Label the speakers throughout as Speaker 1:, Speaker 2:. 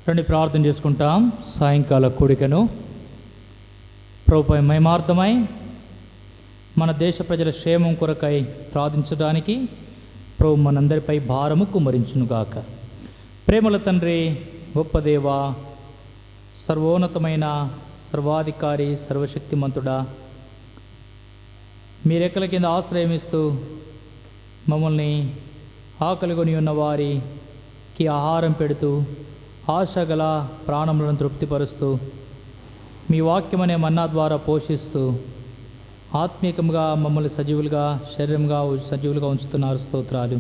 Speaker 1: రండి ప్రార్థన చేసుకుంటాం. సాయంకాల కూడికను ప్రభుపై మహిమార్థమై మన దేశ ప్రజల క్షేమం కొరకై ప్రార్థించడానికి ప్రభు మనందరిపై భారము కుమ్మరించునుగాక. ప్రేమల తండ్రి, గొప్ప దేవ, సర్వోన్నతమైన సర్వాధికారి, సర్వశక్తిమంతుడా, మీ రెక్కల కింద ఆశ్రయమిస్తూ మమ్మల్ని ఆకలిగొని ఉన్న వారికి ఆహారం పెడుతూ ఆశగల ప్రాణములను తృప్తిపరుస్తూ మీ వాక్యమనే మన్నా ద్వారా పోషిస్తూ ఆత్మీయంగా మమ్మల్ని సజీవులుగా సజీవులుగా ఉంచుతున్నారు. స్తోత్రాలు.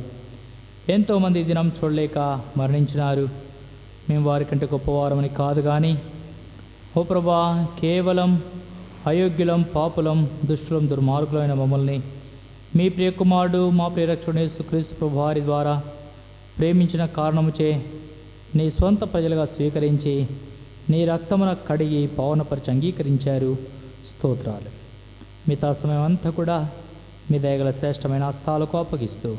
Speaker 1: ఎంతోమంది ఈ దినం చూడలేక మరణించినారు. మేము వారికంటే గొప్పవారమని కాదు కానీ, ఓ ప్రభా, కేవలం అయోగ్యులం, పాపులం, దుష్టులం, దుర్మార్గులైన మమ్మల్ని మీ ప్రియకుమారుడు, మా ప్రియరక్షకుడు యేసుక్రీస్తు ప్రభు వారి ద్వారా ప్రేమించిన కారణముచే నీ స్వంత ప్రజలుగా స్వీకరించి నీ రక్తమున కడిగి పవనపరిచి అంగీకరించారు. స్తోత్రాలు. మిగతా సమయం అంతా కూడా మీ దయగల శ్రేష్టమైన హస్తాలకు అప్పగిస్తూ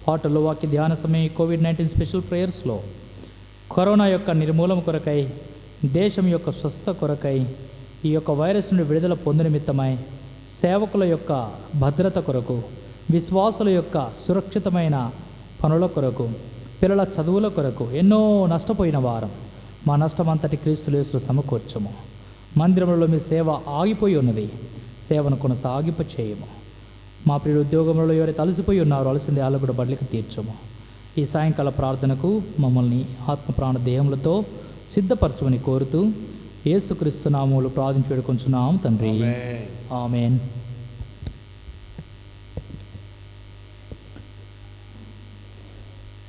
Speaker 1: పాటల్లో వాక్య ధ్యాన సమయం కోవిడ్-19 స్పెషల్ ప్రేయర్స్లో కరోనా యొక్క నిర్మూలన కొరకై, దేశం యొక్క స్వస్థ కొరకై, ఈ యొక్క వైరస్ నుండి విడుదల పొందు నిమిత్తమై, సేవకుల యొక్క భద్రత కొరకు, విశ్వాసుల యొక్క సురక్షితమైన పనుల కొరకు, పిల్లల చదువుల కొరకు ఎన్నో నష్టపోయిన వారం మా నష్టమంతటి క్రీస్తు యేసులో సమకూర్చము. మందిరంలో మీ సేవ ఆగిపోయి ఉన్నది, సేవను కొనసాగింప చేయము. మా ప్రియ ఉద్యోగంలో ఎవరైతే అలసిపోయి ఉన్నారో అలసింది వాళ్ళు కూడా బడ్లికి తీర్చము. ఈ సాయంకాల ప్రార్థనకు మమ్మల్ని ఆత్మ ప్రాణ దేహములతో సిద్ధపరచమని కోరుతూ యేసుక్రీస్తు నామములో ప్రార్థించి వేడుకొంచున్నాం తండ్రి. ఆమేన్.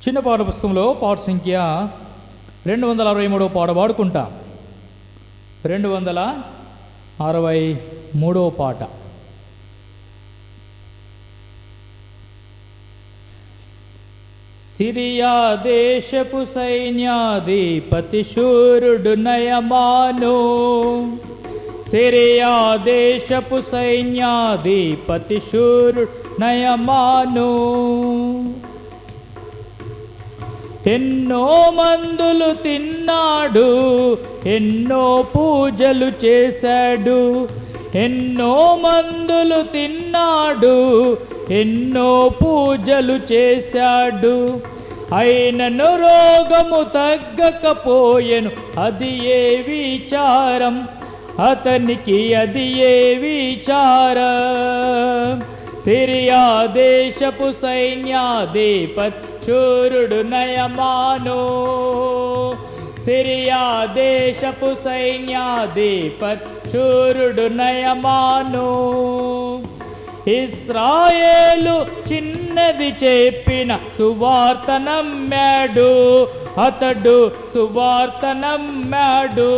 Speaker 1: చిన్న పాట పుస్తకంలో పాట సంఖ్య 263 పాట పాడుకుంటాం. 263 పాట. సిరియా దేశపు సైన్యాధిపతి శూరుడు నయమాను, సిరియా దేశపు సైన్యాధిపతి శూరుడు నయమాను, ఎన్నో మందులు తిన్నాడు, ఎన్నో పూజలు చేశాడు, ఎన్నో మందులు తిన్నాడు, ఎన్నో పూజలు చేశాడు, అయినను రోగము తగ్గకపోయెను, అది ఏ విచారం అతనికి, అది ఏ విచారం. సిరియా దేశపు సైన్యాధిపతి శూరుడు నయమాను, సిరియా దేశపు సైన్యాధిపతి శూరుడు నయమాను, ఇశ్రాయేలు చిన్నది చెప్పిన సువార్త నమ్మాడు, అతడు సువార్త నమ్మాడు.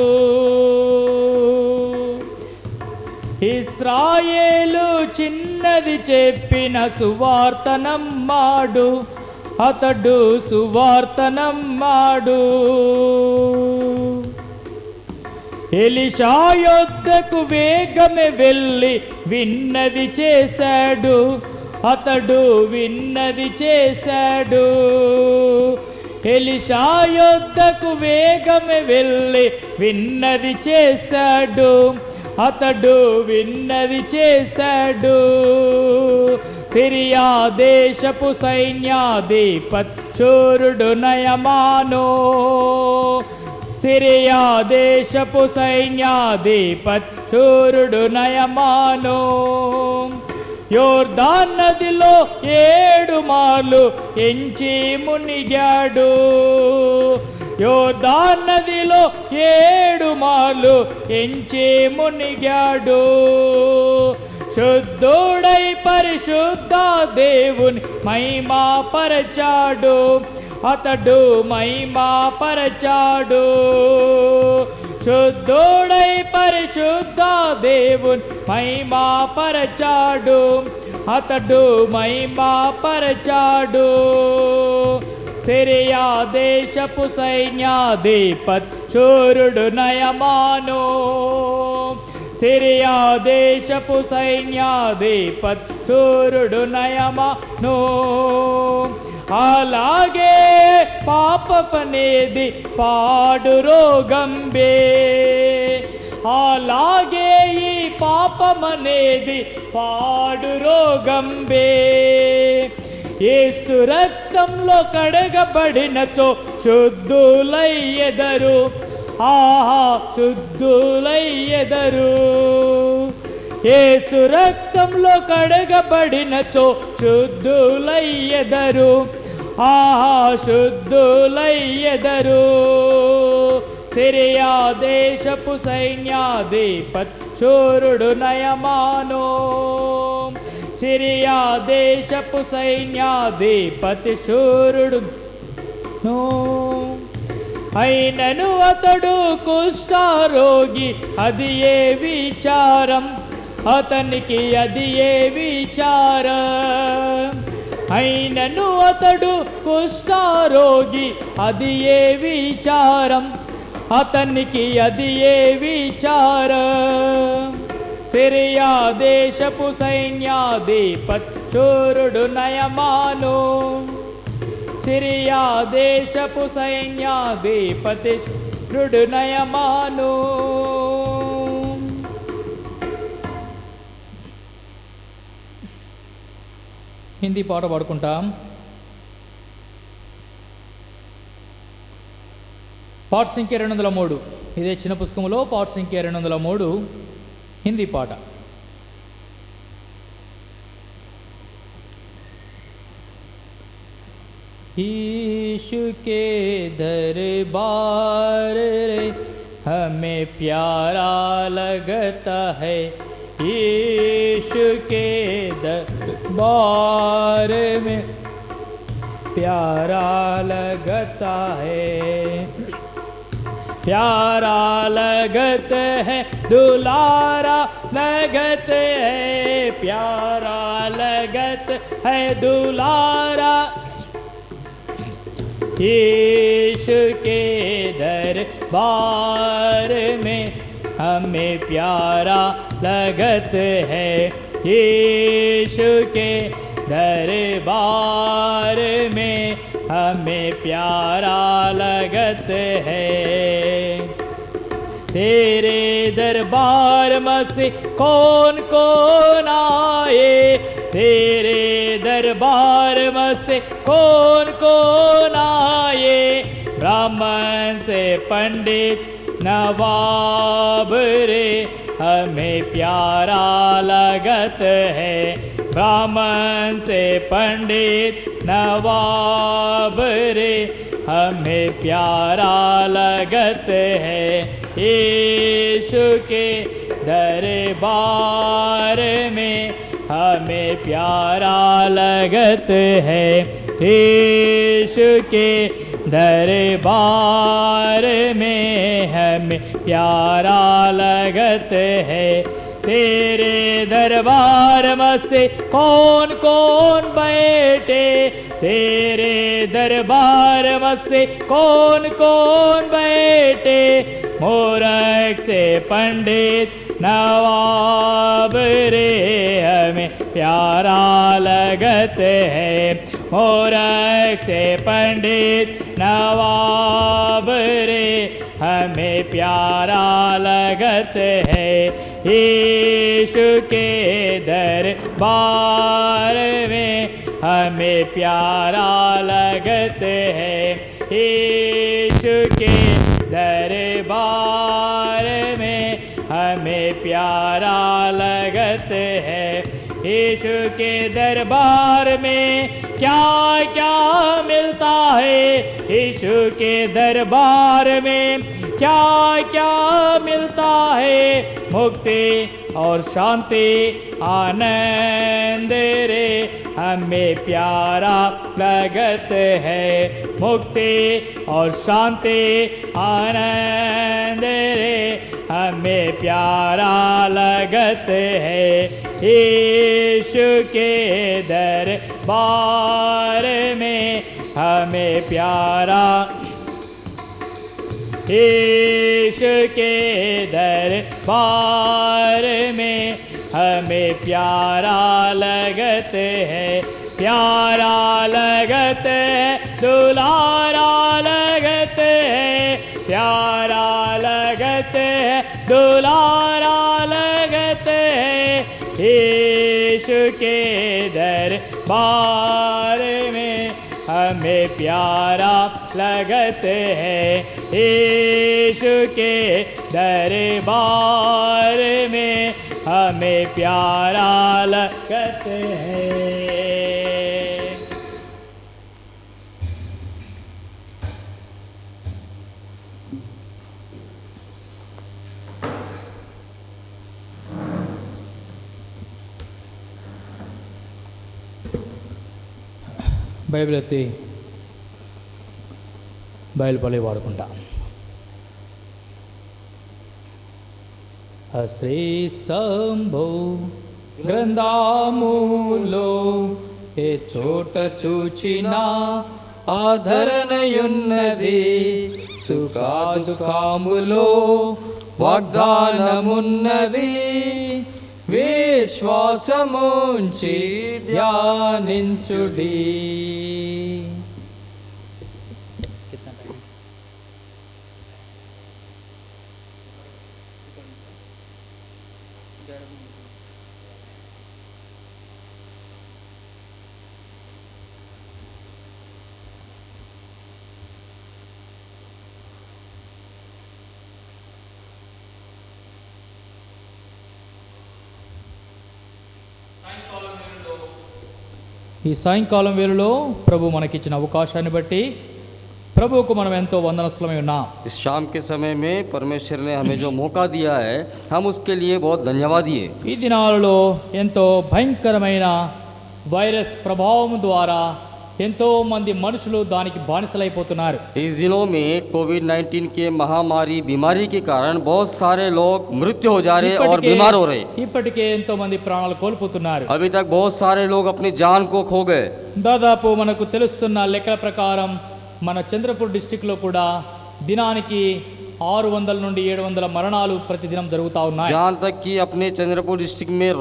Speaker 1: ఇశ్రాయేలు చిన్నది చెప్పిన సువార్త నమ్మాడు, అతడు సువార్త నమ్మాడు. ఎలీషా యొద్దకు వేగమే వెళ్ళి విన్నది చేశాడు, అతడు విన్నది చేశాడు. ఎలీషా యొద్దకు వేగమే వెళ్ళి విన్నది చేశాడు, అతడు విన్నది చేశాడు. సిరియా దేశపు సైన్యాధిపతి శూరుడు నయమాను, సిరియా దేశపు సైన్యాధిపతి శూరుడు నయమాను, యోర్దాన్ నదిలో 7 మార్లు ఎంచి మునిగాడు, యోర్దాన్ నదిలో 7 మార్లు ఎంచి మునిగాడు. శుద్ధుడై పరిశుద్ధ దేవుని మహిమా పరచాడు, అతడు మహిమా పరచాడు. శుద్ధుడై పరిశుద్ధ దేవుని మహిమా పరచాడు, అతడు మహిమా పరచాడు. సిరియా దేశపు సైన్యాధిపతి శూరుడు నయమాను, సిరియా దేశపు సైన్యాధిపతి శూరుడు నయమాను, అలాగే పాపమనేది పాడు రోగంబే, అలాగే ఈ పాపమనేది పాడు రోగంబే. యేసు రక్తంలో కడగబడినచో శుద్ధులయ్యెదరు, ఆహా శుద్ధులయ్యెదరు. యేసు రక్తంలో కడగబడినచో శుద్ధులయ్యెదరు, ఆహా శుద్ధులయ్యెదరు. సిరియా దేశపు సైన్యాధిపతి శూరుడు నయమాను, సిరియా దేశపు సైన్యాధిపతి శూరుడు అయినను అతడు కుష్ఠరోగి, అది ఏ విచారం అతనికి, అది ఏ విచారం. అయినను అతడు కుష్ఠరోగి, అది ఏ విచారం అతనికి, అది ఏ విచారం. సిరియా దేశపు సైన్యాధిపతి శూరుడు నయమాను, సిరియా దేశపు సైన్యాధిపతి శూరుడు నయమాను. హిందీ పాట పాడుకుంటాం. పాట సంఖ్య 203. ఇదే చిన్న పుస్తకంలో పాట సంఖ్య 203 హిందీ పాట. यीशु के दरबार हमें प्यारा लगता है, यीशु के दरबार में प्यारा लगता है, प्यारा लगत है, दुलारा लगत है, प्यारा लगत है, दुलारा. यीशु के दरबार में हमें प्यारा लगत है, यीशु के दरबार में हमें प्यारा लगत है. तेरे दरबार में से कौन कौन आए, तेरे दरबार में से कौन कौन आए. ब्राह्मण से पंडित नवाब रे हमें प्यारा लगत है, ब्राह्मण से पंडित नवाब रे हमें प्यारा लगत है. यीशु के दरबार में हमें प्यारा लगत है, यीशु के दरबार में हमें प्यारा लगत है. तेरे दरबार में से कौन कौन बैठे, तेरे दरबार में से कौन कौन बैठे. मूरख से पंडित नवाब रे हमें प्यारा लगत है, मूरख से पंडित नवाब रे हमें प्यारा लगत है. यीशु के दरबार में हमें प्यारा लगत है, यीशु के दरबार में हमें प्यारा लगत है. यीशु के दरबार में क्या क्या मिलता है, यीशु के दरबार में क्या क्या मिलता है. मुक्ति और शांति आनंद रे हमें प्यारा लगत है, मुक्ति और शांति आनंद रे हमें प्यारा लगत है. यीशु के दरबार में हमें प्यारा, यीशु के दरबार में हमें प्यारा लगत है, प्यारा लगते है, दुलारा लगते है, प्यारा लगते है, दुलारा लगते है। यीशु के दरबार में हमें प्यारा लगते हैं, यीशु के दरबार में हमें प्यारा लगते हैं। బైబిల్ ఎత్తి బయలుపల్లి వాడుకుంటా. అశ్రేష్టంబు గ్రంథములో ఏ చోట చూచినా ఆదరణయున్నది, సుఖాదుఖాములో వాగ్దానమున్నది. విశ్వాసముంచి ధ్యానించుడి. ఈ సాయంకాలం వేళలో ప్రభు మనకిచ్చిన అవకాశాన్ని బట్టి ప్రభువుకు మనం ఎంతో వందనస్తులమై ఉన్నాం.
Speaker 2: इस शाम के समय में परमेश्वर ने हमें जो मौका दिया है, हम उसके लिए बहुत धन्यवाद दिए।
Speaker 1: ఈ దినాలలో ఎంతో భయంకరమైన వైరస్ ప్రభావం ద్వారా ఎంతో మంది మనుషులు దానికి బానిసలైపోతున్నారు.
Speaker 2: इस दिनों में कोविड-19 के महामारी बीमारी के कारण बहुत सारे लोग मृत्यु हो जा रहे और बीमार हो रहे।
Speaker 1: ఇప్పటికే ఎంతో మంది ప్రాణాలు కోల్పోతున్నారు.
Speaker 2: अभी तक बहुत सारे लोग अपनी जान को खो गए।
Speaker 1: దాదాపు మనకు తెలుస్తున్న లెక్కల ప్రకారం మన చంద్రపూర్ డిస్టిక్లో కూడా దినానికి 600 నుండి 700 మరణాలు ప్రతిదినం జరుగుతూ ఉన్నాయి.
Speaker 2: जहाँ तक कि अपने चंद्रपुर डिस्ट्रिक्ट में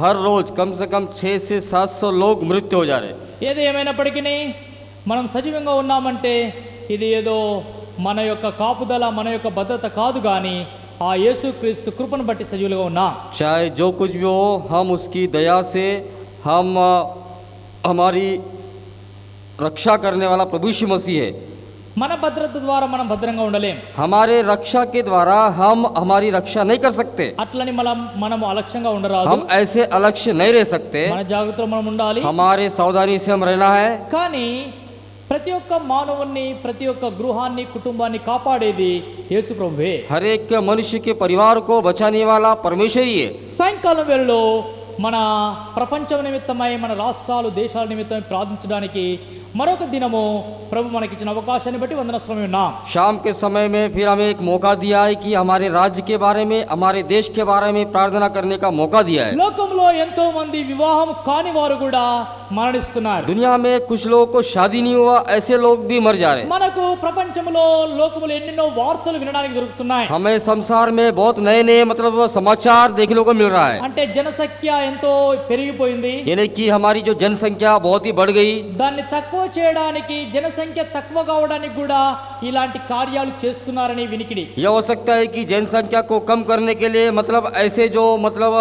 Speaker 2: हर रोज कम से कम 600 से 700 लोग मृत्यु हो जा रहे।
Speaker 1: ఏది ఏమైనప్పటికీ మనం సజీవంగా ఉన్నామంటే ఇది ఏదో మన యొక్క కాపుదల, మన యొక్క భద్రత కాదు, కానీ ఆ యేసుక్రీస్తు కృపను బట్టి సజీవులుగా ఉన్నాం.
Speaker 2: चाहे जो कुछ भी हो, हम उसकी दया से हम हमारी रक्षा करने वाला प्रभु यीशु मसीह है।
Speaker 1: మన భద్రత ద్వారా మనం భద్రంగా ఉండలేం.
Speaker 2: हमारे रक्षा के द्वारा हम हमारी रक्षा नहीं कर सकते।
Speaker 1: అట్లని మనము అలక్ష్యంగా ఉండరాదు.
Speaker 2: हम ऐसे अलक्ष्य नहीं रह सकते।
Speaker 1: మన జాగ్రత్తలో మనం ఉండాలి.
Speaker 2: हमारे सावधानी से हम रहना है।
Speaker 1: కానీ ప్రతి ఒక్క మానవుని, ప్రతి ఒక్క గృహాన్ని, కుటుంబాన్ని కాపాడేది యేసు ప్రభువే.
Speaker 2: हर एक मनुष्य के परिवार को बचाने वाला परमेश्वर ही है।
Speaker 1: సాయంకాలం వేళలో మన ప్రపంచం నిమిత్తమై, మన రాష్ట్రాలు, దేశాల నిమిత్తమై ప్రార్థించడానికి మరొక దినము ప్రభు మనకిచ్చిన అవకాశాన్ని బట్టి వందనస్తులమై ఉన్నాం.
Speaker 2: शाम के समय में फिर हमें एक मौका दिया है कि हमारे राज्य के बारे में, हमारे देश के बारे में प्रार्थना करने का मौका दिया है।
Speaker 1: లోకంలో ఎంతో మంది వివాహం కాని వారు కూడా మరణిస్తున్నారు.
Speaker 2: दुनिया में कुछ लोगों को शादी नहीं हुआ, ऐसे लोग भी मर जा रहे हैं।
Speaker 1: మనకు ప్రపంచంలో, లోకములో ఎన్నెన్నో వార్తలు వినడానికి దొరుకుతున్నాయి.
Speaker 2: हमें संसार में बहुत नए नए मतलब समाचार देखने को मिल रहा है।
Speaker 1: అంటే జనసంఖ్య ఎంతో పెరిగిపోయింది.
Speaker 2: यानी कि हमारी जो जनसंख्या बहुत ही बढ़ गई।
Speaker 1: దాన్ని తక్కువ చేయడానికి, జనసంఖ్య తక్కువ కావడానికి కూడా ఇలాంటి కార్యాలు చేస్తున్నారని వినికిడి.
Speaker 2: यह हो सकता है कि जनसंख्या को कम करने के लिए मतलब ऐसे जो मतलब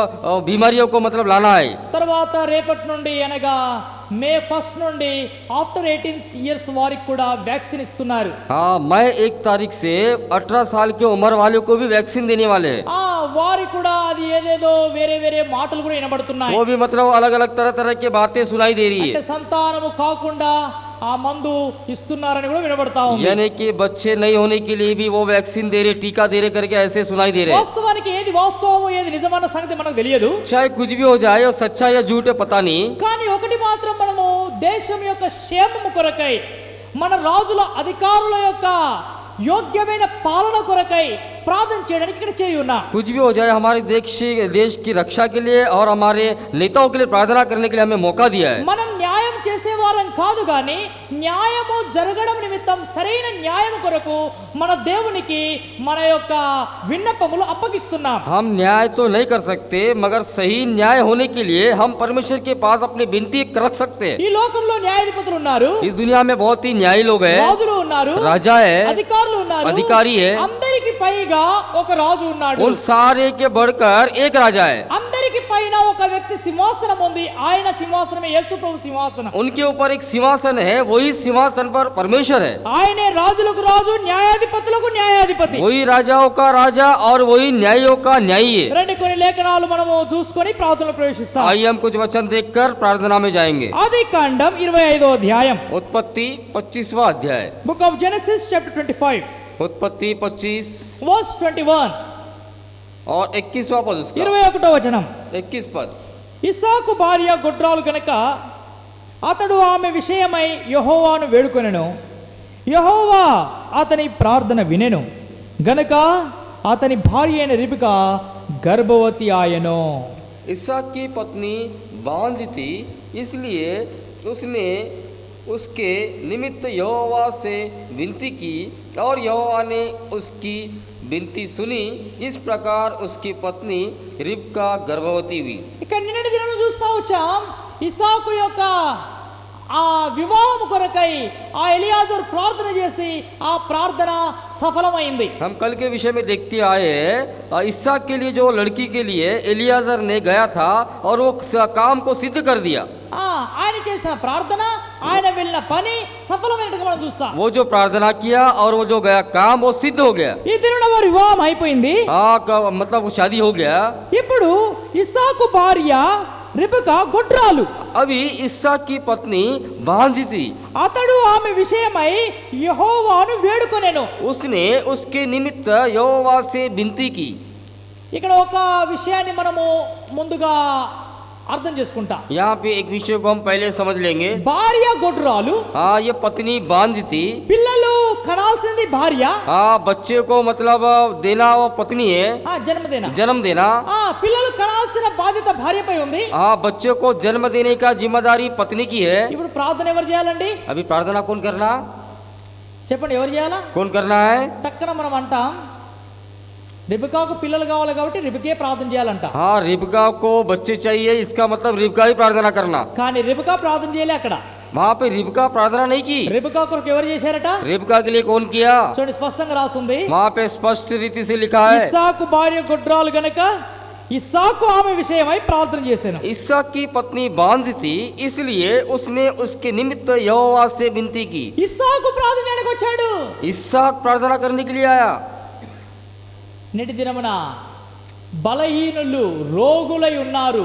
Speaker 2: बीमारियों को मतलब लाना है।
Speaker 1: తర్వాత రేపటి నుండి అనగా మే 1 నుండి ఆఫ్టర్ 18 ఇయర్స్ వారికి కూడా వ్యాక్సిన్ ఇస్తున్నారు.
Speaker 2: हाँ, मई 1 तारीख से 18 साल की उम्र वालों को भी वैक्सीन देने वाले हैं।
Speaker 1: వారి కూడా అది ఏదేదో వేరే వేరే మాటలు కూడా వినబడుతున్నాయి.
Speaker 2: वो भी मतलब अलग अलग तरह तरह की बातें सुनाई दे रही
Speaker 1: అంటే
Speaker 2: है।
Speaker 1: సంతానము కాకుండా ఆ మందు ఇస్తున్నారని కూడా వినబడతా ఉంది.
Speaker 2: यानी कि बच्चे नहीं होने के लिए भी वो वैक्सीन दे रहे, टीका दे रहे करके ऐसे सुनाई दे रहे हैं।
Speaker 1: వాస్తవానికి ఏది వాస్తవమో, ఏది నిజమైన సంగతి మనకు తెలియదు.
Speaker 2: चाहे कुछ भी हो जाए, और सच्चा या झूठ है पता नहीं।
Speaker 1: కానీ ఒకటి మాత్రం మనము దేశం యొక్క క్షేమము కొరకై, మన రాజుల, అధికారుల యొక్క యోగ్యమైన పాలన కొరకై ప్రార్థన చేయడానికి ఇక్కడ చేరి ఉన్నాం.
Speaker 2: कुछ भी हो जाए, हमारे देश की रक्षा के लिए और हमारे नेताओं के लिए प्रार्थना करने के लिए हमें मौका दिया है।
Speaker 1: మనం న్యాయం చేసేవారై తీర్చుకోవాలని కాదు గాని న్యాయము జరగడం నిమిత్తం సరైన న్యాయం కొరకు మన దేవునికి మన యొక్క విన్నపములు అప్పగిస్తున్నాం.
Speaker 2: हम न्याय तो नहीं कर सकते, मगर सही न्याय होने के लिए हम परमेश्वर के पास अपनी विनती रख सकते हैं।
Speaker 1: ఈ లోకంలో న్యాయాధిపతులు ఉన్నారు,
Speaker 2: इस दुनिया में बहुत ही न्यायी लोग हैं,
Speaker 1: రాజులు ఉన్నారు,
Speaker 2: राजा है,
Speaker 1: అధికారులు ఉన్నారు,
Speaker 2: अधिकारी है।
Speaker 1: అందరికి పైగా ఒక రాజు ఉన్నాడు.
Speaker 2: उन सारे के बढ़कर एक राजा है।
Speaker 1: అందరికి పైన ఒక వ్యక్తి సింహాసనం ఉంది. ఆయన సింహాసనమే యేసు ప్రభు సింహాసనం.
Speaker 2: उनके ऊपर एक सिंहासन है, वही सिंहासन पर परमेश्वर है।
Speaker 1: ఆయనే రాజులకు రాజు, న్యాయాధిపతులకు న్యాయాధిపతి.
Speaker 2: वही राजाओं का राजा और वही न्यायियों का न्यायी है।
Speaker 1: రెండు కొన్ని లేఖనాలు మనము చూసుకొని ప్రార్థనలో ప్రవేశిస్తాం.
Speaker 2: आइए हम कुछ वचन देखकर प्रार्थना में जाएंगे।
Speaker 1: ఆదికాండం 25వ అధ్యాయం,
Speaker 2: उत्पत्ति 25वां अध्याय,
Speaker 1: బుక్ ఆఫ్ జెనసిస్ చాప్టర్ 25
Speaker 2: उत्पत्ति 25
Speaker 1: వర్స్ 21
Speaker 2: और 21वां पद उसका
Speaker 1: 21వ వచనం.
Speaker 2: 21 पद।
Speaker 1: ఇస్సాకు భార్య గొడ్రాలు గనుక అతడు ఆమె విషయమై యెహోవాను వేడుకొనెను. యెహోవా అతని ప్రార్థన వినెను గనుక అతని భార్య అయిన రిబకా గర్భవతి ఆయను.
Speaker 2: इसहाक की पत्नी बांझ थी, इसलिए उसने उसके निमित्त यहोवा से विनती की और यहोवा ने उसकी विनती सुनी। इस प्रकार उसकी पत्नी रिबका गर्भवती हुई।
Speaker 1: ఇక్కడ నిన్నటి దినం చూస్తా వచ్చాం, ఇస్సాకు యొక్క ఆ వివాహం కొరకై ఆ ఎలియాజరు ప్రార్థన చేసి ఆ ప్రార్థన సఫలమైంది.
Speaker 2: हम कल के विषय में देखते आए हैं, इसहाक के लिए जो लड़की के लिए एलियाजर ने गया था और वो काम को सिद्ध कर दिया।
Speaker 1: ఆయన చేసిన ప్రార్థన, ఆయన వెళ్ళిన పని సఫలమైనట్టుగా మనం చూస్తాం.
Speaker 2: वो जो प्रार्थना किया और वो जो गया काम वो सिद्ध हो गया।
Speaker 1: ఈ దినం వారి వివాహం అయిపోయింది.
Speaker 2: मतलब वो शादी हो गया।
Speaker 1: ఇప్పుడు ఇస్సాకు భార్య రిబకా గొడ్రాలు.
Speaker 2: अभी इसहाक की पत्नी बांझ थी।
Speaker 1: అతడు ఆమె విషయమై యెహోవాను వేడుకొనెను.
Speaker 2: उसने उसके निमित्त यहोवा से विनती की।
Speaker 1: ఇక్కడ ఒక విషయాన్ని మనము ముందుగా అర్థం చేసుకుంటా.
Speaker 2: यहाँ पे एक विषय को हम पहले समझ लेंगे।
Speaker 1: భార్య గొడ్రాలు,
Speaker 2: हाँ, ये पत्नी बांझ थी।
Speaker 1: పిల్లలు కనాల్సింది భార్య,
Speaker 2: हाँ, बच्चे को मतलब देना वो पत्नी है,
Speaker 1: జన్మదేనా.
Speaker 2: जन्म देना।
Speaker 1: పిల్లలు కనాల్సిన బాధ్యత భార్యపై ఉంది.
Speaker 2: हाँ, बच्चे को जन्म देने का जिम्मेदारी पत्नी की है।
Speaker 1: ఇప్పుడు ప్రార్థన ఎవరు చేయాలండి?
Speaker 2: अभी प्रार्थना कौन करना?
Speaker 1: చెప్పండి, ఎవరు చేయాలా?
Speaker 2: कौन करना है?
Speaker 1: టక్కన మనం అంటాం రిబకాకు పిల్లలు కావాలి కాబట్టి రిబకే ప్రార్థన చేయాలంట.
Speaker 2: हाँ, रिबका को बच्चे चाहिए, इसका मतलब रिबका ही प्रार्थना करना।
Speaker 1: కానీ రిబకా ప్రార్థన చేయలే. అక్కడ
Speaker 2: वहाँ पे रिबका प्रार्थना नहीं की।
Speaker 1: రిబకా కొరకు ఎవరు చేశారట?
Speaker 2: रिबका के लिए कौन किया?
Speaker 1: చూడండి, స్పష్టంగా రాసుంది.
Speaker 2: वहाँ पे स्पष्ट रीति से लिखा है,
Speaker 1: ఇస్సాకు భార్య గొడ్రాలు గనుక ఇస్సాకు ఆమె విషయమై ప్రార్థన చేశాను.
Speaker 2: इसहाक की पत्नी बांझ थी, इसलिए उसने उसके निमित्त यहोवा से विनती की।
Speaker 1: ఇస్సాకు ప్రార్థన చేయడానికి వచ్చాడు.
Speaker 2: इसहाक प्रार्थना करने के लिए आया।
Speaker 1: నేటి దినమున బలహీనులు, రోగులై ఉన్నారు,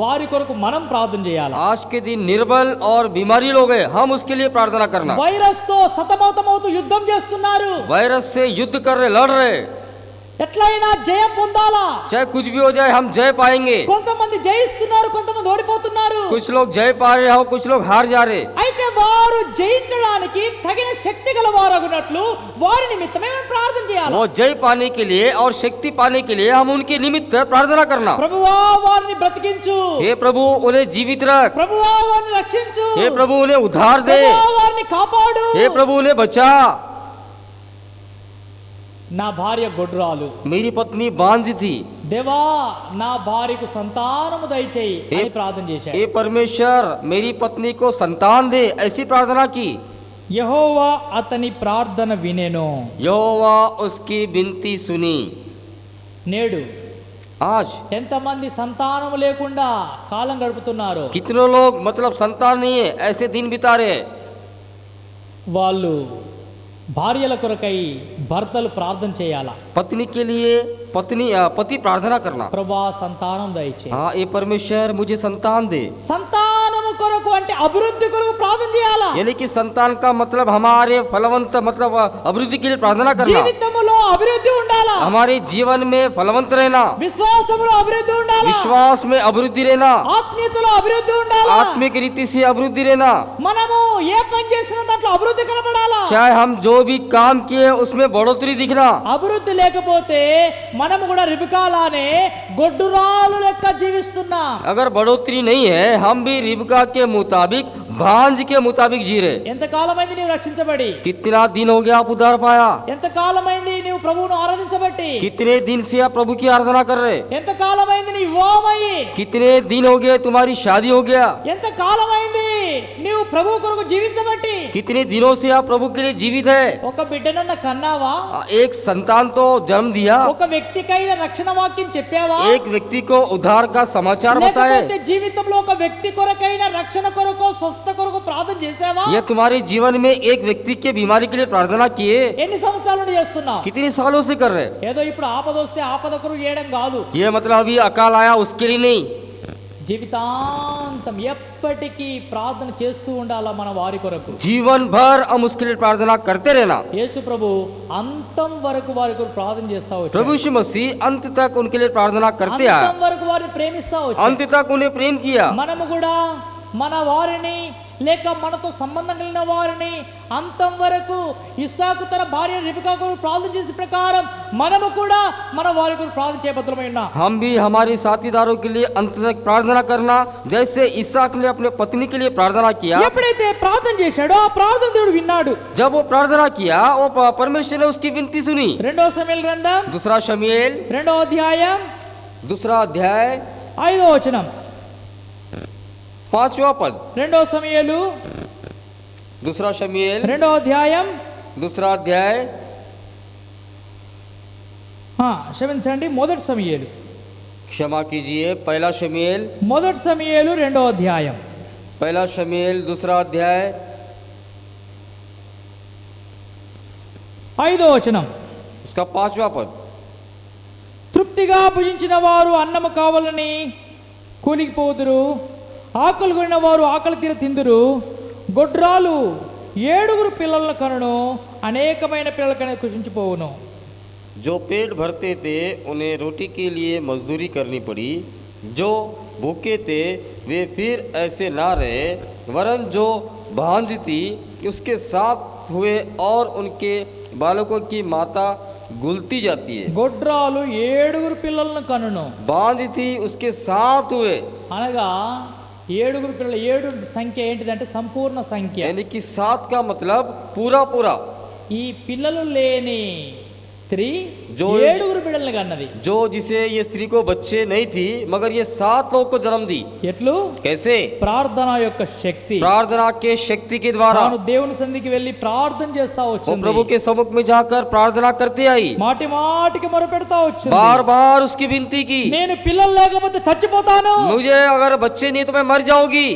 Speaker 1: వారి కొరకు మనం ప్రార్థన చేయాలి.
Speaker 2: आज के दिन निर्बल और बीमारी लोग हैं, हम उसके लिए प्रार्थना करना।
Speaker 1: వైరస్ తో సతమతమవుతూ యుద్ధం చేస్తున్నారు.
Speaker 2: वायरस से युद्ध कर रहे, लड़ रहे,
Speaker 1: ఎట్లయినా జయం పొందాలా.
Speaker 2: चाहे कुछ भी हो जाए हम जय पाएंगे।
Speaker 1: కొంతమంది జయిస్తున్నారు, కొంతమంది ఓడిపోతున్నారు.
Speaker 2: कुछ लोग जय पा रहे हैं, कुछ लोग हार जा रहे।
Speaker 1: అయితే వారు జయించడానికి తగిన శక్తి గల వారగునట్లు వారి నిమిత్తమే మనం ప్రార్థన చేయాలి.
Speaker 2: वो जय पाने के लिए और शक्ति पाने के लिए हम उनके निमित्त प्रार्थना करना।
Speaker 1: ప్రభువా వారిని బ్రతికించు,
Speaker 2: हे प्रभु उन्हें जीवित रख,
Speaker 1: ప్రభువా వారిని రక్షించు,
Speaker 2: हे प्रभु उन्हें उद्धार दे,
Speaker 1: ప్రభువా వారిని కాపాడు.
Speaker 2: हे प्रभु उन्हें बचा।
Speaker 1: నా భార్య గొడ్రాలు,
Speaker 2: मेरी पत्नी बांझ थी,
Speaker 1: దేవా నా భార్యకు సంతానము దయచేయి అని ప్రార్థన చేశాడు.
Speaker 2: हे परमेश्वर मेरी पत्नी को संतान दे, ऐसी प्रार्थना की।
Speaker 1: యెహోవా అతని ప్రార్థన వినెను.
Speaker 2: यहोवा उसकी विनती सुनी।
Speaker 1: నేడు
Speaker 2: आज
Speaker 1: ఎంతమంది సంతానము లేకుండా కాలం గడుపుతున్నారు.
Speaker 2: कितने लोग मतलब संतान नहीं है, ऐसे दिन बिता रहे हैं।
Speaker 1: వాళ్ళు భార్యల కొరకై భర్తలు ప్రార్థన చేయాలా.
Speaker 2: पत्नी के लिए पति प्रार्थना करना।
Speaker 1: ప్రభా సంతానం దయచేయి.
Speaker 2: हाँ, ये परमेश्वर मुझे संतान दे।
Speaker 1: సంతానము కొరకు అంటే అభివృద్ధి కొరకు ప్రార్థన చేయాలా.
Speaker 2: यानी कि संतान का मतलब हमारे फलवंत मतलब अभिवृद्धि के लिए प्रार्थना करना,
Speaker 1: జీవితములో అభివృద్ధి ఉండాలా.
Speaker 2: हमारे जीवन में फलवंत रहना,
Speaker 1: విశ్వాసములో అభివృద్ధి ఉండాలా.
Speaker 2: विश्वास में अभिवृद्धि रहना,
Speaker 1: ఆత్మీయతలో అభివృద్ధి ఉండాలా.
Speaker 2: आत्मिक रीति से अभिवृद्धि रहना।
Speaker 1: మనము ఏ పని చేసినా దాంట్లో అభివృద్ధి కనబడాలా.
Speaker 2: चाहे हम जो भी काम किए उसमें बढ़ोतरी दिखना।
Speaker 1: అభివృద్ధి లేకపోతే మనము కూడా రిబకాలానే గొడ్డురాలు లెక్క జీవిస్తున్నాం.
Speaker 2: अगर बढ़ोतरी नहीं है, हम भी रिबका के मुताबिक भांज के मुताबिक जी रहे।
Speaker 1: ఎంతకాలమైంది నీవు రక్షించబడి?
Speaker 2: कितना दिन हो गया आप उद्धार पाया?
Speaker 1: ఎంతకాలమైంది నీవు ప్రభువును ఆరాధించబట్టి?
Speaker 2: कितने दिन से आप प्रभु की आराधना कर रहे?
Speaker 1: ఎంతకాలమైంది నీ వివాహమయ్యి?
Speaker 2: कितने दिन हो गए तुम्हारी शादी हो गया?
Speaker 1: ఎంతకాలమైంది నీవు ప్రభు కొరకు జీవించబట్టి?
Speaker 2: कितने दिनों से आप प्रभु के लिए जीवित है?
Speaker 1: ఒక బిడ్డనన్న కన్నావా?
Speaker 2: एक संतान तो जन्म दिया,
Speaker 1: ఒక వ్యక్తికైన రక్షణ వాక్యం చెప్పావా?
Speaker 2: एक व्यक्ति को उद्धार का समाचार बताए।
Speaker 1: లేకపోతే జీవితంలో ఒక వ్యక్తి కొరకైన రక్షణ కొరకు స్వస్థ కొరకు ప్రార్థన చేసావా?
Speaker 2: यह तुम्हारे जीवन में एक व्यक्ति के बीमारी के लिए प्रार्थना किए?
Speaker 1: ఎన్ని సంవత్సరాల నుండి చేస్తున్నావు?
Speaker 2: कितने सालों से कर रहे?
Speaker 1: ఏదో ఇప్పుడు ఆపద వస్తే ఆపద కొరకు చేయడం కాదు.
Speaker 2: ये मतलब अभी अकाल आया उसके लिए नहीं,
Speaker 1: జీవితాంతం ఎప్పటికీ ప్రార్థన చేస్తూ ఉండాలా మన వారి కొరకు.
Speaker 2: जीवन भर हम उसके लिए प्रार्थना करते रहना।
Speaker 1: యేసు ప్రభు అంతం వరకు వారి కొరకు ప్రార్థన చేస్తా వచ్చాడు.
Speaker 2: प्रभु यीशु मसीह अंत तक उनके लिए प्रार्थना करते आए,
Speaker 1: అంతం వరకు వారిని ప్రేమిస్తా వచ్చాడు.
Speaker 2: अंत तक उन्हें प्रेम किया।
Speaker 1: మనము కూడా మన వారిని లేక మనతో సంబంధం కలిగిన వారిని అంతం వరకు ఇస్సాకు తన భార్య రిబకా కొరకు ప్రార్థన చేసే ప్రకారం మనము కూడా మన వారి కొరకు ప్రార్థన చేయబద్ధమై ఉన్నాం.
Speaker 2: हम भी हमारे साथीदारों के लिए अंत तक प्रार्थना करना, जैसे इसहाक ने अपने पत्नी के लिए प्रार्थना किया।
Speaker 1: ఎప్పుడైతే ప్రార్థన చేశాడో ఆ ప్రార్థన దేవుడు విన్నాడు.
Speaker 2: जब वो प्रार्थना किया, वो परमेश्वर ने उसकी विनती सुनी।
Speaker 1: రెండవ సమూయేలు గ్రంథం
Speaker 2: दूसरा शमूएल,
Speaker 1: రెండవ అధ్యాయం
Speaker 2: दूसरा अध्याय
Speaker 1: 5వ వచనం.
Speaker 2: 5वां पद।
Speaker 1: రెండవ సమూయేలు
Speaker 2: दूसरा शमूएल,
Speaker 1: రెండవ అధ్యాయం
Speaker 2: दूसरा अध्याय,
Speaker 1: క్షమించండి, మొదటి సమూయేలు
Speaker 2: क्षमा कीजिए, पहला शमूएल,
Speaker 1: మొదటి సమూయేలు రెండవ అధ్యాయం
Speaker 2: पहला शमूएल दूसरा अध्याय
Speaker 1: 5వ వచనం.
Speaker 2: उसका 5वां पद।
Speaker 1: తృప్తిగా భుజించిన వారు అన్నము కావాలని కూలిపోదురు, ఆకలి కొనిన వారు ఆకలి తీర తిందురు. గొడ్రాలు 7 పిల్లల కనును అనేకమైన పిల్లల కను కృషించిపోవును.
Speaker 2: जो पेट भरते थे उन्हें रोटी के लिए मजदूरी करनी पड़ी, जो भूखे थे वे फिर ऐसे ना रहे, वरन जो भांज थी उसके साथ हुए और उनके बालकों की माता गुलती जाती है।
Speaker 1: గొడ్రాలు 7 పిల్లలను కనును
Speaker 2: भांज थी उसके साथ हुए,
Speaker 1: అనగా 7 పిల్లలు, 7 సంఖ్య ఏంటిదంటే సంపూర్ణ సంఖ్య.
Speaker 2: यानी कि 7 का मतलब पूरा पूरा।
Speaker 1: ఈ పిల్లలు లేని స్త్రీ
Speaker 2: जो-
Speaker 1: 7 బిడ్డలను కన్నది.
Speaker 2: जो जिसे ये स्त्री को बच्चे नहीं थी मगर ये 7 लोगों को जन्म दी।
Speaker 1: ఎట్లు?
Speaker 2: कैसे?
Speaker 1: ప్రార్థన యొక్క శక్తి.
Speaker 2: प्रार्थना के शक्ति के द्वारा।
Speaker 1: తాను దేవుని సన్నిధికి వెళ్ళి ప్రార్థన చేస్తా
Speaker 2: वो
Speaker 1: వచ్చింది.
Speaker 2: प्रभु के सम्मुख में जाकर प्रार्थना करते आई,
Speaker 1: మాటి మాటికి మొరపెడతా వచ్చింది.
Speaker 2: बार बार उसकी विनती की,
Speaker 1: నేను పిల్లలు లేకపోతే చచ్చిపోతాను,
Speaker 2: मुझे अगर बच्चे नहीं तो मैं मर जाऊंगी,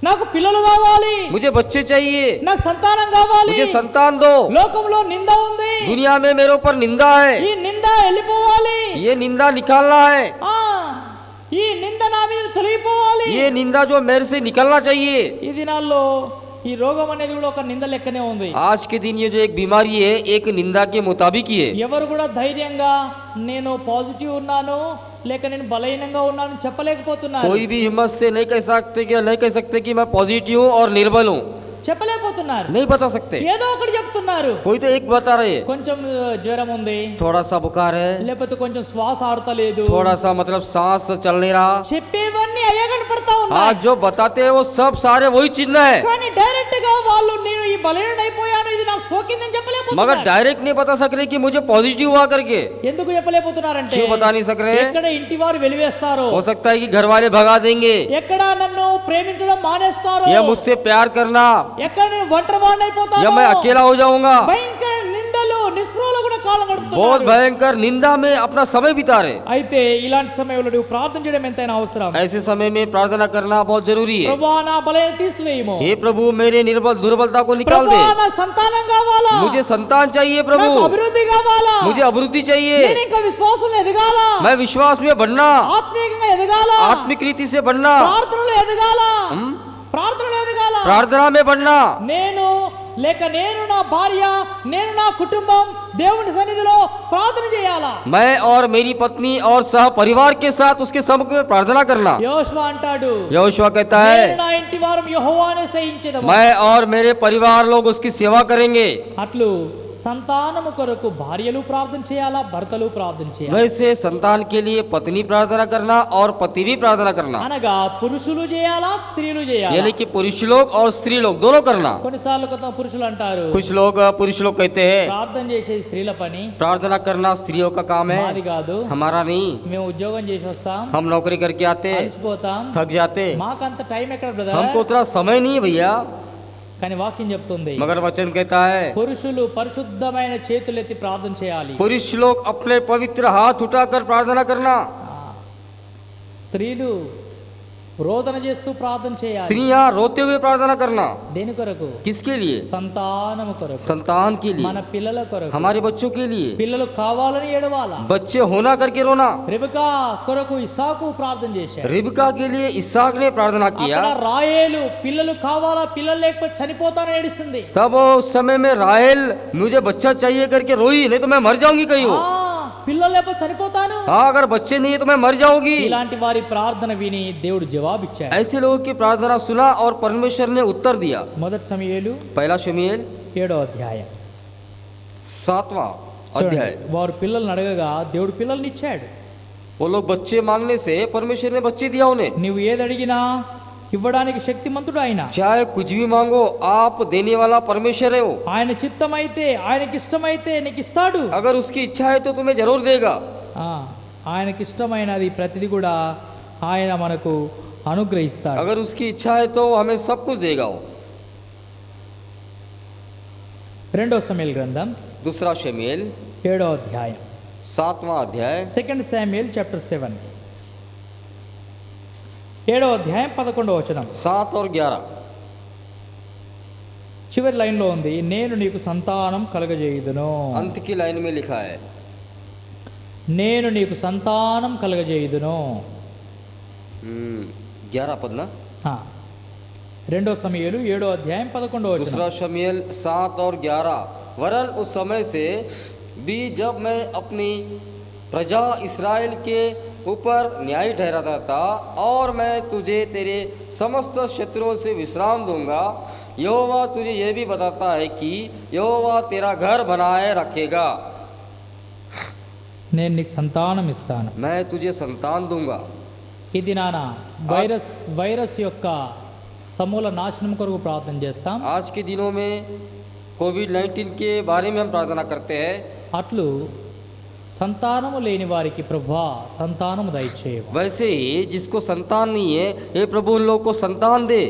Speaker 1: నాకు పిల్లలు కావాలి,
Speaker 2: मुझे बच्चे चाहिए,
Speaker 1: నాకు సంతానం కావాలి.
Speaker 2: मुझे संतान दो।
Speaker 1: లోకంలో నింద ఉంది,
Speaker 2: दुनिया में मेरे ऊपर निंदा है,
Speaker 1: ఈ నింద వెళ్ళిపోవాలి.
Speaker 2: ये निंदा निकालना है,
Speaker 1: ఆ ఈ నింద నా మీద తొలగిపోవాలి.
Speaker 2: ये निंदा जो मेरे से निकलना चाहिए।
Speaker 1: ఈ దినాల్లో ఈ రోగం అనేది కూడా ఒక నింద లెక్కనే ఉంది.
Speaker 2: आज के दिन ये जो एक बीमारी है एक निंदा के मुताबिक ही है।
Speaker 1: ఎవరు కూడా ధైర్యంగా నేను పాజిటివ్ ఉన్నాను లేక నేను బలహీనంగా ఉన్నాను చెప్పలేకపోతున్నారు.
Speaker 2: कोई भी हिम्मत से नहीं कह सकते कि मैं पॉजिटिव हूँ और निर्बल हूँ,
Speaker 1: చెప్పలేకపోతున్నారు.
Speaker 2: नहीं बता सकते।
Speaker 1: ఏదో ఒకటి చెప్తున్నారు.
Speaker 2: कोई तो एक बता रहे हैं,
Speaker 1: కొంచెం జ్వరం ఉంది,
Speaker 2: थोड़ा सा बुखार है,
Speaker 1: లేకపోతే కొంచెం శ్వాస ఆడతలేదు,
Speaker 2: थोड़ा सा मतलब सांस चल नहीं रहा।
Speaker 1: చెప్పేవన్నీ అయ్యా కనపడతా ఉన్నాయి.
Speaker 2: आज जो बताते हैं वो सब सारे वही चिन्ह है,
Speaker 1: కానీ డైరెక్ట్ గా వాళ్ళు నేను ఈ బలహీనుడు అయిపోయాను ఇది నాకు సోకిందని
Speaker 2: मगर
Speaker 1: చెప్పలేకపోతున్నారు.
Speaker 2: डायरेक्ट नहीं बता सक रहे कि मुझे पॉजिटिव हुआ करके।
Speaker 1: ఎందుకు చెప్పలేకపోతున్నారంటే
Speaker 2: क्यों बता नहीं सक रहे?
Speaker 1: ఎక్కడ ఇంటి వారు వెలివేస్తారో,
Speaker 2: हो सकता है कि घर वाले भगा देंगे,
Speaker 1: ఎక్కడ నన్ను ప్రేమించడం మానేస్తారో,
Speaker 2: या मुझसे प्यार करना,
Speaker 1: ఎక్కడ నేను ఒంటరివాడిని అయిపోతానో,
Speaker 2: या मैं अकेला हो जाऊंगा।
Speaker 1: భయంకర నిందలు నిస్పృహలో కూడా కాలం
Speaker 2: बहुत
Speaker 1: గడుపుతున్నారు.
Speaker 2: भयंकर निंदा में अपना समय बिता रहे।
Speaker 1: అయితే ఇలాంటి సమయంలో నువ్వు ప్రార్థన చేయడం ఎంతైనా అవసరం.
Speaker 2: ऐसे समय में प्रार्थना करना बहुत जरूरी है।
Speaker 1: ప్రభువా నా బలహీనత తీసివేయము,
Speaker 2: हे प्रभु मेरे दुर्बलता को निकाल दे,
Speaker 1: ప్రభువా నా సంతానం కావాలా,
Speaker 2: मुझे संतान चाहिए
Speaker 1: నాకు
Speaker 2: प्रभु,
Speaker 1: అభివృద్ధి కావాలా,
Speaker 2: मुझे अभिवृद्धि
Speaker 1: నేను
Speaker 2: चाहिए,
Speaker 1: ఇంకా విశ్వాసంలో ఎదగాల,
Speaker 2: मैं विश्वास में बढ़ना,
Speaker 1: ఆత్మీయంగా ఎదగాల,
Speaker 2: आत्मिक रीति से बढ़ना,
Speaker 1: ప్రార్థనలో ఎదగాల,
Speaker 2: हम
Speaker 1: ప్రార్థనలో ఎదగాల.
Speaker 2: प्रार्थना में बढ़ना।
Speaker 1: నేను లేక నేను నా భార్య నేను నా కుటుంబం దేవుని సన్నిధిలో ప్రార్థన చేయాలా.
Speaker 2: मैं और मेरी पत्नी और सह परिवार के साथ उसके सम्मुख में प्रार्थना करना।
Speaker 1: యోషువ అంటాడు,
Speaker 2: यहोशुआ कहता
Speaker 1: నేను
Speaker 2: है
Speaker 1: నా ఇంటి వారం యెహోవానే సేవించెదము.
Speaker 2: मैं और मेरे परिवार लोग उसकी सेवा करेंगे।
Speaker 1: అట్లు సంతానము కొరకు భార్యలు ప్రార్థన చేయాలా, భర్తలు ప్రార్థన చేయాలి.
Speaker 2: वैसे संतान के लिए पत्नी प्रार्थना करना और पति भी प्रार्थना करना,
Speaker 1: అనగా పురుషులు చేయాలా, స్త్రీలు చేయాలా.
Speaker 2: यानी कि पुरुष लोग और स्त्री लोग दोनों करना।
Speaker 1: కొన్నిసార్లు కొంత పురుషులు అంటారు,
Speaker 2: कुछ लोग पुरुष लोग कहते हैं
Speaker 1: ప్రార్థన చేసేది స్త్రీల పని,
Speaker 2: प्रार्थना करना स्त्रियों का काम है,
Speaker 1: మాది కాదు,
Speaker 2: हमारा नहीं।
Speaker 1: మేము ఉద్యోగం చేసి వస్తాం,
Speaker 2: हम नौकरी करके आते,
Speaker 1: అలసిపోతాం,
Speaker 2: थक जाते,
Speaker 1: మాకంత టైం ఎక్కడ
Speaker 2: हमको
Speaker 1: బ్రదర్.
Speaker 2: उतना समय नहीं है भैया।
Speaker 1: కానీ వాక్యం చెప్తుంది,
Speaker 2: मगर वचन कहता है
Speaker 1: పురుషులు పరిశుద్ధమైన చేతులెత్తి ప్రార్థన చేయాలి,
Speaker 2: पुरुष लोग अपने पवित्र हाथ उठाकर प्रार्थना करना,
Speaker 1: స్త్రీలు రోదన చేస్తూ ప్రార్థన చేయాలి.
Speaker 2: स्त्रियां रोते हुए प्रार्थना करना।
Speaker 1: దేని కొరకు?
Speaker 2: किसके लिए?
Speaker 1: సంతానము కొరకు,
Speaker 2: संतान के
Speaker 1: మన
Speaker 2: लिए,
Speaker 1: పిల్లల కొరకు.
Speaker 2: हमारे बच्चों के लिए।
Speaker 1: పిల్లలు కావాలని ఏడవాలా.
Speaker 2: बच्चे होना करके रोना।
Speaker 1: రెబెకా కొరకు ఇస్సాకు ప్రార్థన చేశాడు.
Speaker 2: रिबका के लिए इसहाक ने प्रार्थना किया।
Speaker 1: అక్కడ రాయేలు పిల్లలు కావాలా, పిల్లలు లేకపోతే చనిపోతానని ఏడుస్తుంది.
Speaker 2: तब उस समय में राहेल मुझे बच्चा चाहिए करके रोई, नहीं तो मैं मर जाऊंगी कहीं हो।
Speaker 1: పిల్లలు లేకపోతే చనిపోతాను.
Speaker 2: हाँ, अगर बच्चे नहीं है तो मैं मर जाऊंगी।
Speaker 1: ఇలాంటి వారి ప్రార్థన విని దేవుడు జవాబిచ్చాడు.
Speaker 2: ऐसे लोगों की प्रार्थना सुना और परमेश्वर ने उत्तर दिया।
Speaker 1: మొదటి సమూయేలు
Speaker 2: पहला शमूएल
Speaker 1: 7వ అధ్యాయం.
Speaker 2: 7वां अध्याय।
Speaker 1: చూడండి, వారు పిల్లల్ని అడగగా దేవుడు పిల్లల్ని ఇచ్చాడు.
Speaker 2: वो लोग बच्चे मांगने से परमेश्वर ने बच्चे दिया उन्हें।
Speaker 1: నువ్వు ఏది అడిగినా ఇవ్వడానికి శక్తిమంతుడు ఆయన.
Speaker 2: चाहे कुछ भी मांगो, आप देने वाला परमेश्वर है वो।
Speaker 1: ఆయన చిత్తమైతే, ఆయనకి ఇష్టమైతే నీకు ఇస్తాడు.
Speaker 2: अगर उसकी इच्छा है तो तुम्हें जरूर देगा।
Speaker 1: ఆయనకి ఇష్టమైనది ప్రతిదీ కూడా ఆయన మనకు అనుగ్రహిస్తాడు.
Speaker 2: अगर उसकी इच्छा है तो हमें सब कुछ देगा वो।
Speaker 1: రెండో సమూయేలు గ్రంథం
Speaker 2: दूसरा शमूएल
Speaker 1: 7వ అధ్యాయం.
Speaker 2: 7वां अध्याय।
Speaker 1: సెకండ్ శామ్యూయల్ చాప్టర్ 7 7వ అధ్యాయం 11వ వచనం.
Speaker 2: 7 और 11
Speaker 1: చివరి లైన్లో ఉంది, నేను నీకు సంతానం కలగజేయుదును.
Speaker 2: अंत की लाइन में लिखा है,
Speaker 1: నేను నీకు సంతానం కలగజేయుదును.
Speaker 2: 11 पद ना।
Speaker 1: రెండో సమూయేలు 7వ అధ్యాయం 11వ వచనం.
Speaker 2: दूसरा शमूएल 7 और 11। वरन उस समय से भी जब मैं अपनी प्रजा इस्राएल के ऊपर न्याय ठहराता था और मैं तुझे तेरे समस्त शत्रुओं से विश्राम दूंगा, यहोवा तुझे यह भी बताता है कि यहोवा तेरा घर बनाए रखेगा।
Speaker 1: నేను నీకు సంతానం ఇస్తాను.
Speaker 2: मैं तुझे संतान दूंगा।
Speaker 1: ఇది నానా వైరస్ యొక్క సమూల నాశనం కొరకు ప్రార్థన చేస్తాం.
Speaker 2: आज के दिनों में कोविड-19 के बारे में हम प्रार्थना करते हैं।
Speaker 1: అట్లు సంతానము లేని వారికి ప్రభువా సంతానము దయచేయు.
Speaker 2: वैसे ही जिसको संतान नहीं है, हे प्रभु उन लोगों को संतान दे।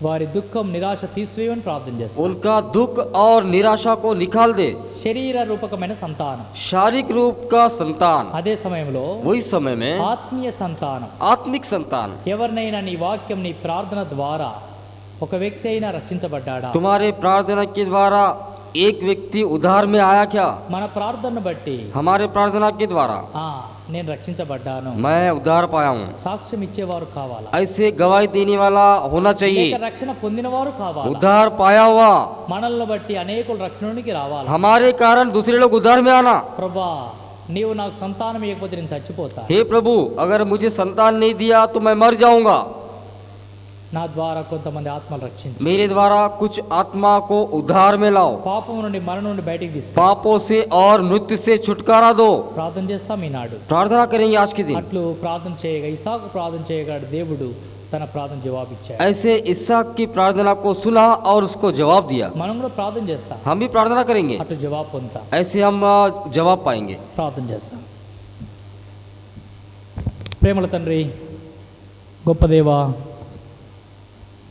Speaker 1: వారి దుఃఖం నిరాశ తీసివేయమని ప్రార్థన చేస్తాం.
Speaker 2: उनका दुख और निराशा को निकाल दे।
Speaker 1: శరీర రూపకమైన సంతానం,
Speaker 2: शारीरिक रूप का संतान,
Speaker 1: అదే సమయంలో
Speaker 2: वही समय में
Speaker 1: ఆత్మీయ సంతానం.
Speaker 2: आत्मिक संतान।
Speaker 1: ఎవరినైనా నీ వాక్యం, నీ ప్రార్థన ద్వారా ఒక వ్యక్తి అయినా రక్షించబడ్డాడా?
Speaker 2: तुम्हारे प्रार्थना के द्वारा एक व्यक्ति उद्धार में आया क्या?
Speaker 1: మన ప్రార్థనను బట్టి
Speaker 2: हमारे प्रार्थना के द्वारा
Speaker 1: నేను రక్షించబడ్డాను,
Speaker 2: मैं उद्धार पाया हूँ,
Speaker 1: సాక్ష్యం ఇచ్చేవారు కావాలా?
Speaker 2: ऐसे गवाही देने वाला होना चाहिए।
Speaker 1: లేక రక్షణ పొందినవారు కావాలా?
Speaker 2: उद्धार पाया हुआ,
Speaker 1: మనల్ని బట్టి అనేకులు రక్షణలోనికి రావాలా?
Speaker 2: हमारे कारण दूसरे लोग उद्धार में आना।
Speaker 1: ప్రభా నీవు నాకు సంతానం ఇవ్వకపోతే నేను చచ్చిపోతా.
Speaker 2: हे प्रभु, अगर मुझे संतान नहीं दिया तो मैं मर जाऊंगा।
Speaker 1: నా ద్వారా కొంతమంది ఆత్మలు రక్షించు.
Speaker 2: मेरे द्वारा कुछ आत्मा को उद्धार में लाओ,
Speaker 1: పాపం నుండి, మరణం నుండి బయటికి తీసుకు.
Speaker 2: पापों से और मृत्यु से छुटकारा दो।
Speaker 1: ప్రార్థన చేస్తాం ఈనాడు.
Speaker 2: प्रार्थना करेंगे आज के दिन।
Speaker 1: అట్లు ప్రార్థన చేయగా ఇసాకు ప్రార్థన చేయగా దేవుడు తన ప్రార్థన జవాబిచ్చాడు.
Speaker 2: ऐसे इसहाक की प्रार्थना को सुना और उसको जवाब दिया।
Speaker 1: మనం కూడా ప్రార్థన చేస్తాం,
Speaker 2: हम भी प्रार्थना करेंगे,
Speaker 1: అటు జవాబు పొందుతాం.
Speaker 2: ऐसे हम जवाब पाएंगे।
Speaker 1: ప్రార్థన చేస్తాం. ప్రేమల తండ్రి, గొప్ప దేవా,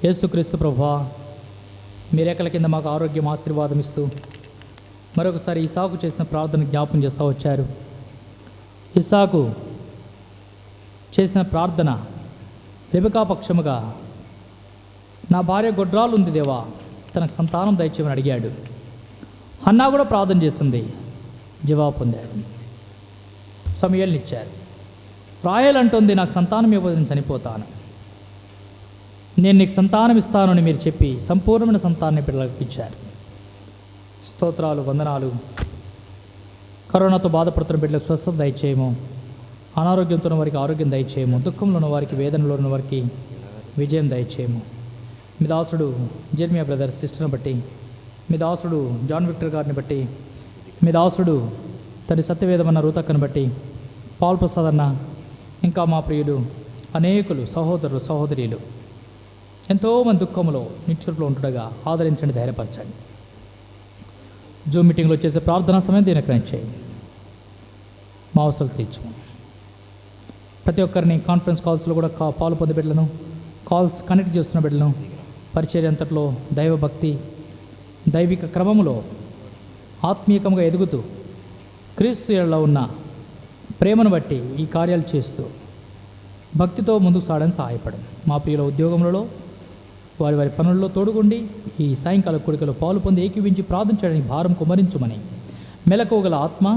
Speaker 1: యేసుక్రీస్తు ప్రభువా, మీ రెక్కల కింద మాకు ఆరోగ్యం, ఆశీర్వాదం ఇస్తూ మరొకసారి ఇసాకు చేసిన ప్రార్థన జ్ఞాపకం చేస్తూ వచ్చారు. ఇసాకు చేసిన ప్రార్థన రెబెకా పక్షముగా, నా భార్య గొడ్రాలు ఉంది దేవా, తనకు సంతానం దయచేయమని అడిగాడు. హన్నా కూడా ప్రార్థన చేసింది, జవాబు పొందాడు, సమూయేలుని ఇచ్చారు. రాయేలు అంటుంది, నాకు సంతానం ఇవ్వకపోతే నేను చనిపోతాను. నేను నీకు సంతానం ఇస్తానని మీరు చెప్పి సంపూర్ణమైన సంతానాన్ని పిల్లలకు ఇచ్చారు. స్తోత్రాలు, వందనాలు. కరోనాతో బాధపడుతున్న బిడ్డలకు స్వస్థత దయచేయము, అనారోగ్యంతో ఉన్న వారికి ఆరోగ్యం దయచేయము, దుఃఖంలో ఉన్న వారికి, వేదనలో ఉన్న వారికి విజయం దయచేయము. మీ దాసుడు జెర్మియా బ్రదర్ సిస్టర్ని బట్టి మీ దాసుడు జాన్ విక్టర్ గారిని బట్టి, మీ దాసుడు తన సత్యవేదమన్న రూతక్కను బట్టి, పాల్ ప్రసాద్ అన్న, ఇంకా మా ప్రియులు అనేకులు సహోదరులు సహోదరీలు ఎంతోమంది దుఃఖంలో నిక్షురులో ఉంటుండగా ఆదరించండి, ధైర్యపరచండి. జూమ్ మీటింగ్లో చేసే ప్రార్థనా సమయం దీనికి చేయండి. మా అవసరాలు తీర్చు. ప్రతి ఒక్కరిని కాన్ఫరెన్స్ కాల్స్లో కూడా పాలు పొంది బిడ్డలను, కాల్స్ కనెక్ట్ చేస్తున్న బిడ్డలను పరిచర్య అంతట్లో దైవభక్తి దైవిక క్రమములో ఆత్మీయకంగా ఎదుగుతూ క్రీస్తులో ఉన్న ప్రేమను బట్టి ఈ కార్యాలు చేస్తూ భక్తితో ముందుకు సాగడానికి సహాయపడండి. మా ప్రియుల ఉద్యోగములలో వారి వారి పనుల్లో తోడుగుండి ఈ సాయంకాల కోరికలో పాలు పొంది ఏకీవించి ప్రార్థించడానికి భారం కుమరించుమని, మెలకువగల ఆత్మ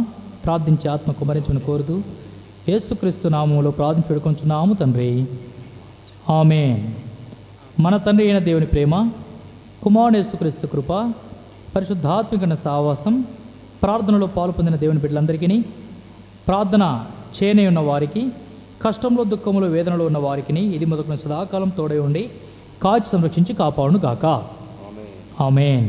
Speaker 1: ప్రార్థించే ఆత్మ కుమరించుమని కోరుతూ యేసుక్రీస్తు నామములో ప్రార్థించి వేడుకొంచున్నాము తండ్రి, ఆమేన్. మన తండ్రి అయిన దేవుని ప్రేమ, కుమారుడు యేసుక్రీస్తు కృప, పరిశుద్ధాత్మిక సహవాసం, ప్రార్థనలో పాలు పొందిన దేవుని బిడ్డలందరికీ, ప్రార్థన చేయనే ఉన్న వారికి, కష్టంలో దుఃఖంలో వేదనలో ఉన్న వారికి ఇది మొదలుకొని సదాకాలం తోడై ఉండి కాచి సంరక్షించి కాపాడును గాక. ఆమేన్.